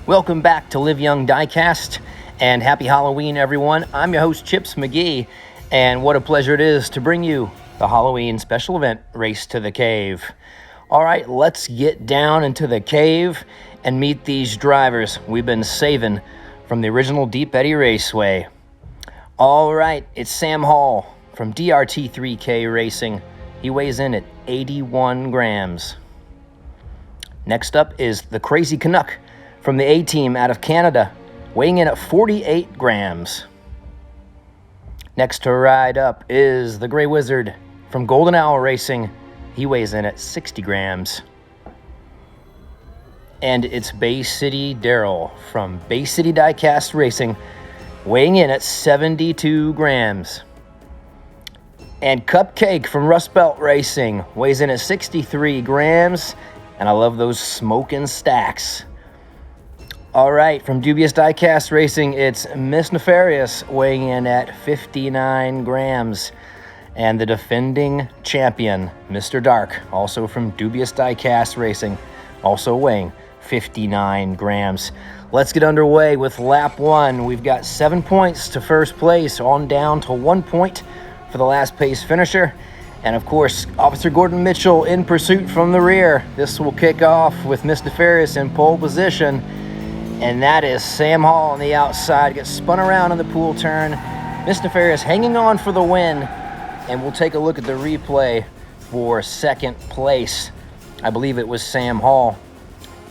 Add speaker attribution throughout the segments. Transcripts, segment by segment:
Speaker 1: Welcome back to Live Young Diecast, and happy Halloween, everyone. I'm your host, Chips McGee, and what a pleasure it is to bring you the Halloween special event, Race to the Cave. All right, let's get down into the cave and meet these drivers we've been saving from the original Deep Eddy Raceway. All right, it's Sam Hall from DRT3K Racing. He weighs in at 81 grams. Next up is the Crazy Canuck from the A-Team out of Canada, weighing in at 48 grams. Next to ride up is the Gray Wizard from Golden Owl Racing. He weighs in at 60 grams. And it's Bay City Daryl from Bay City Diecast Racing, weighing in at 72 grams. And Cupcake from Rust Belt Racing weighs in at 63 grams. And I love those smoking stacks. All right, from Dubious Diecast Racing, it's Miss Nefarious weighing in at 59 grams. And the defending champion, Mr. Darq, also from Dubious Diecast Racing, also weighing 59 grams. Let's get underway with lap one. We've got 7 points to first place, on down to 1 point for the last place finisher. And of course, Officer Gordon Mitchell in pursuit from the rear. This will kick off with Miss Nefarious in pole position. And that is Sam Hall on the outside. Gets spun around in the pool turn. Miss Nefarious hanging on for the win. And we'll take a look at the replay for second place. I believe it was Sam Hall.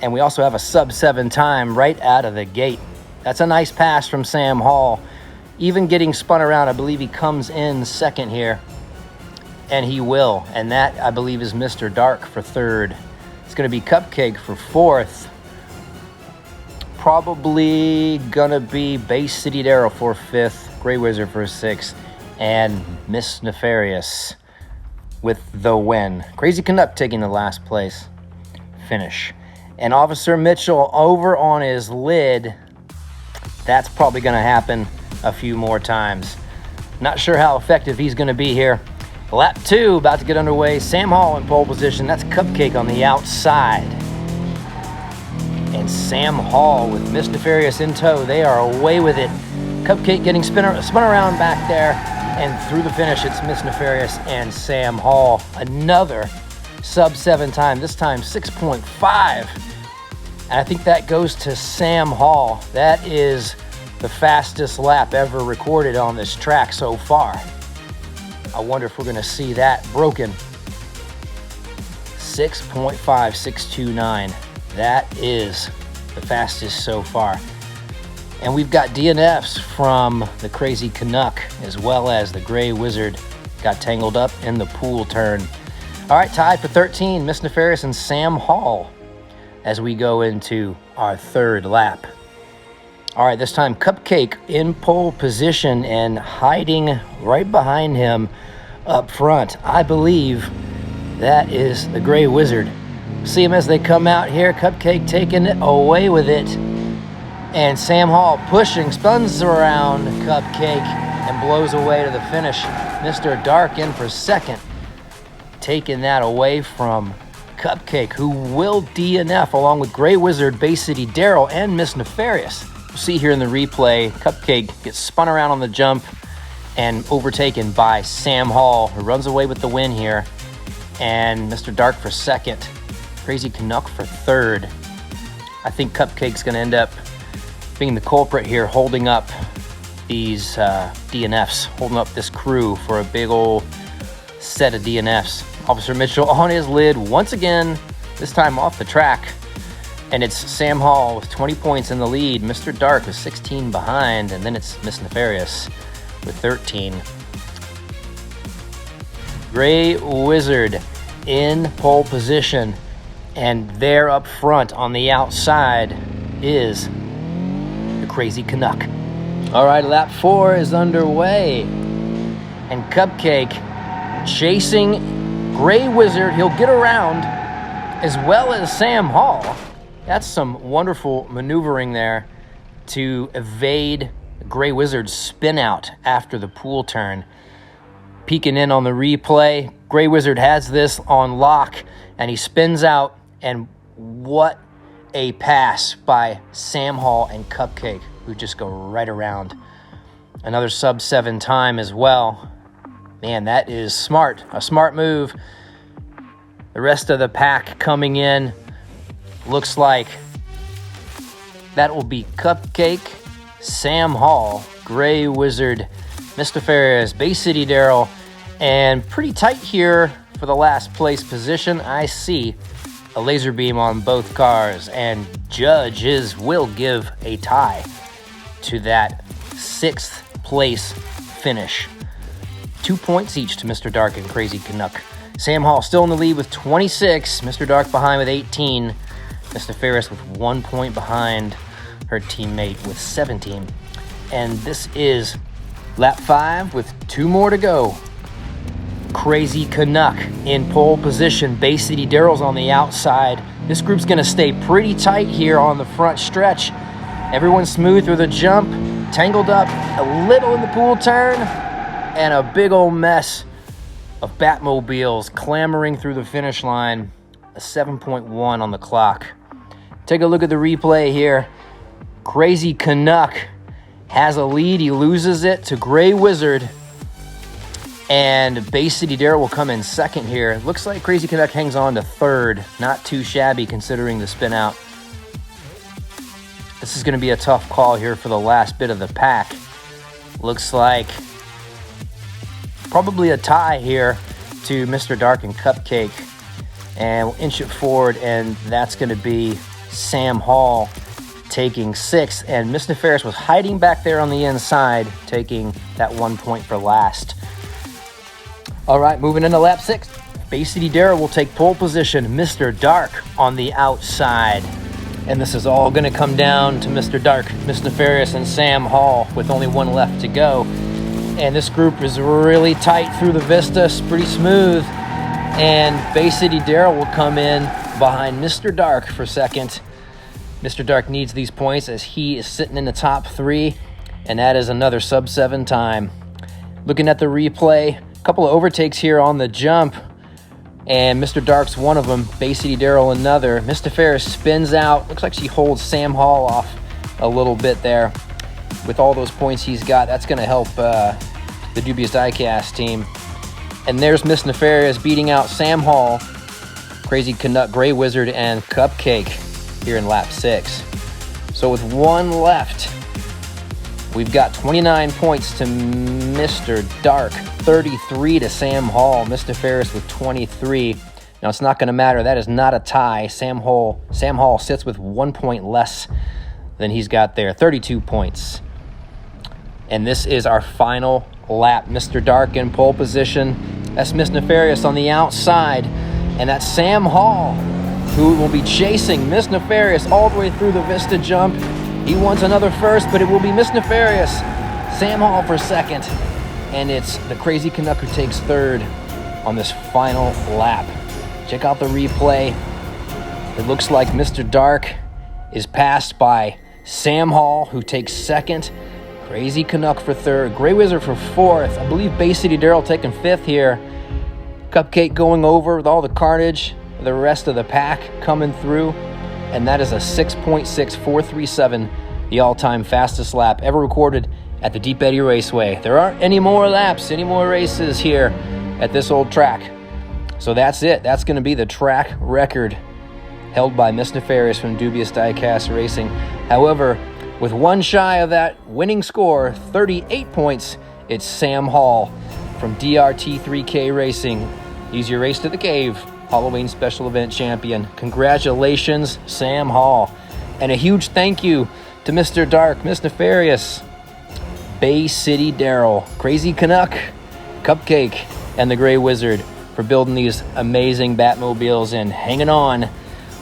Speaker 1: And we also have a sub-7 time right out of the gate. That's a nice pass from Sam Hall. Even getting spun around, I believe he comes in second here. And he will. And that, I believe, is Mr. Darq for third. It's going to be Cupcake for fourth. Probably gonna be Bay City Daryl for fifth, Gray Wizard for sixth, and Miss Nefarious with the win. Crazy Canuck taking the last place finish. And Officer Mitchell over on his lid. That's probably gonna happen a few more times. Not sure how effective he's gonna be here. Lap two about to get underway. Sam Hall in pole position. That's Cupcake on the outside. And Sam Hall with Miss Nefarious in tow. They are away with it. Cupcake getting spun around back there. And through the finish, it's Miss Nefarious and Sam Hall. Another sub-7 time, this time 6.5. And I think that goes to Sam Hall. That is the fastest lap ever recorded on this track so far. I wonder if we're going to see that broken. 6.5629. That is the fastest so far. And we've got DNFs from the Crazy Canuck as well as the Gray Wizard. Got tangled up in the pool turn. All right, tied for 13, Miss Nefarious and Sam Hall as we go into our third lap. All right, this time Cupcake in pole position and hiding right behind him up front. I believe that is the Gray Wizard. See them as they come out here. Cupcake taking it away with it. And Sam Hall pushing, spins around Cupcake and blows away to the finish. Mr. Darq in for second. Taking that away from Cupcake, who will DNF along with Gray Wizard, Bay City Daryl, and Miss Nefarious. We'll see here in the replay, Cupcake gets spun around on the jump and overtaken by Sam Hall, who runs away with the win here. And Mr. Darq for second. Crazy Canuck for third. I think Cupcake's going to end up being the culprit here, holding up these DNFs, holding up this crew for a big old set of DNFs. Officer Mitchell on his lid once again, this time off the track. And it's Sam Hall with 20 points in the lead. Mr. Darq with 16 behind, and then it's Miss Nefarious with 13. Gray Wizard in pole position. And there up front on the outside is the Crazy Canuck. All right, lap 4 is underway. And Cupcake chasing Gray Wizard. He'll get around, as well as Sam Hall. That's some wonderful maneuvering there to evade Gray Wizard's spin out after the pool turn. Peeking in on the replay, Gray Wizard has this on lock, and he spins out, and what a pass by Sam Hall and Cupcake, who just go right around. Another sub-7 time as well. Man, that is smart. A smart move. The rest of the pack coming in. Looks like that will be Cupcake, Sam Hall, Gray Wizard, Mr. Ferris, Bay City Daryl, and pretty tight here for the last place position. I see a laser beam on both cars, and judges will give a tie to that 6th place finish. 2 points each to Mr. Darq and Crazy Canuck. Sam Hall still in the lead with 26. Mr. Darq behind with 18. Mr. Ferris with 1 point behind her teammate with 17. And this is lap 5 with 2 more to go. Crazy Canuck in pole position. Bay City Daryl's on the outside. This group's going to stay pretty tight here on the front stretch. Everyone's smooth through the jump. Tangled up a little in the pool turn. And a big old mess of Batmobiles clamoring through the finish line. A 7.1 on the clock. Take a look at the replay here. Crazy Canuck has a lead. He loses it to Gray Wizard. And Bay City Daryl will come in second here. Looks like Crazy Canuck hangs on to 3rd. Not too shabby considering the spin out. This is going to be a tough call here for the last bit of the pack. Looks like probably a tie here to Mr. Darq and Cupcake. And we'll inch it forward, and that's going to be Sam Hall taking 6th. And Mr. Ferris was hiding back there on the inside, taking that 1 point for last. All right, moving into lap 6. Bay City Daryl will take pole position. Mr. Darq on the outside. And this is all going to come down to Mr. Darq, Mr. Ferris, and Sam Hall with only 1 left to go. And this group is really tight through the vista. It's pretty smooth. And Bay City Daryl will come in behind Mr. Darq for second. Mr. Darq needs these points as he is sitting in the top 3. And that is another sub-7 time. Looking at the replay, a couple of overtakes here on the jump. And Mr. Darq's one of them. Bay City Daryl another. Mr. Ferris spins out. Looks like she holds Sam Hall off a little bit there. With all those points he's got, that's going to help the Dubious Diecast team. And there's Miss Nefarious beating out Sam Hall, Crazy Canuck, Gray Wizard, and Cupcake here in lap 6. So with 1 left, we've got 29 points to Mr. Darq, 33 to Sam Hall, Mr. Ferris with 23. Now it's not going to matter. That is not a tie. Sam Hall sits with 1 point less than he's got there, 32 points. And this is our final lap. Mr. Darq in pole position. That's Miss Nefarious on the outside. And that's Sam Hall, who will be chasing Miss Nefarious all the way through the Vista jump. He wants another first, but it will be Miss Nefarious. Sam Hall for second. And it's the Crazy Canuck who takes 3rd on this final lap. Check out the replay. It looks like Mr. Darq is passed by Sam Hall, who takes 2nd. Crazy Canuck for 3rd. Gray Wizard for 4th. I believe Bay City Daryl taking 5th here. Cupcake going over with all the carnage. The rest of the pack coming through. And that is a 6.6437, the all-time fastest lap ever recorded at the Deep Eddy Raceway. There aren't any more laps, any more races here at this old track. So that's it. That's going to be the track record held by Miss Nefarious from Dubious Diecast Racing. However, with 1 shy of that winning score, 38 points, it's Sam Hall from DRT3K Racing. He's your Race to the Cave Halloween Special Event Champion. Congratulations, Sam Hall. And a huge thank you to Mr. Darq, Miss Nefarious, Bay City Daryl, Crazy Canuck, Cupcake, and the Gray Wizard for building these amazing Batmobiles and hanging on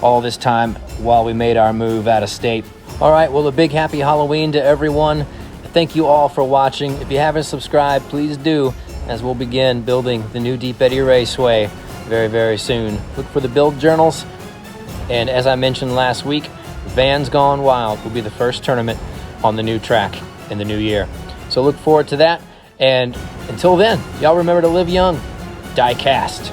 Speaker 1: all this time while we made our move out of state. All right, well, a big happy Halloween to everyone. Thank you all for watching. If you haven't subscribed, please do. as we'll begin building the new Deep Eddy Raceway very, very soon. Look for the build journals. And as I mentioned last week, Vans Gone Wild will be the first tournament on the new track in the new year. So look forward to that. And until then, y'all remember to live young. Diecast.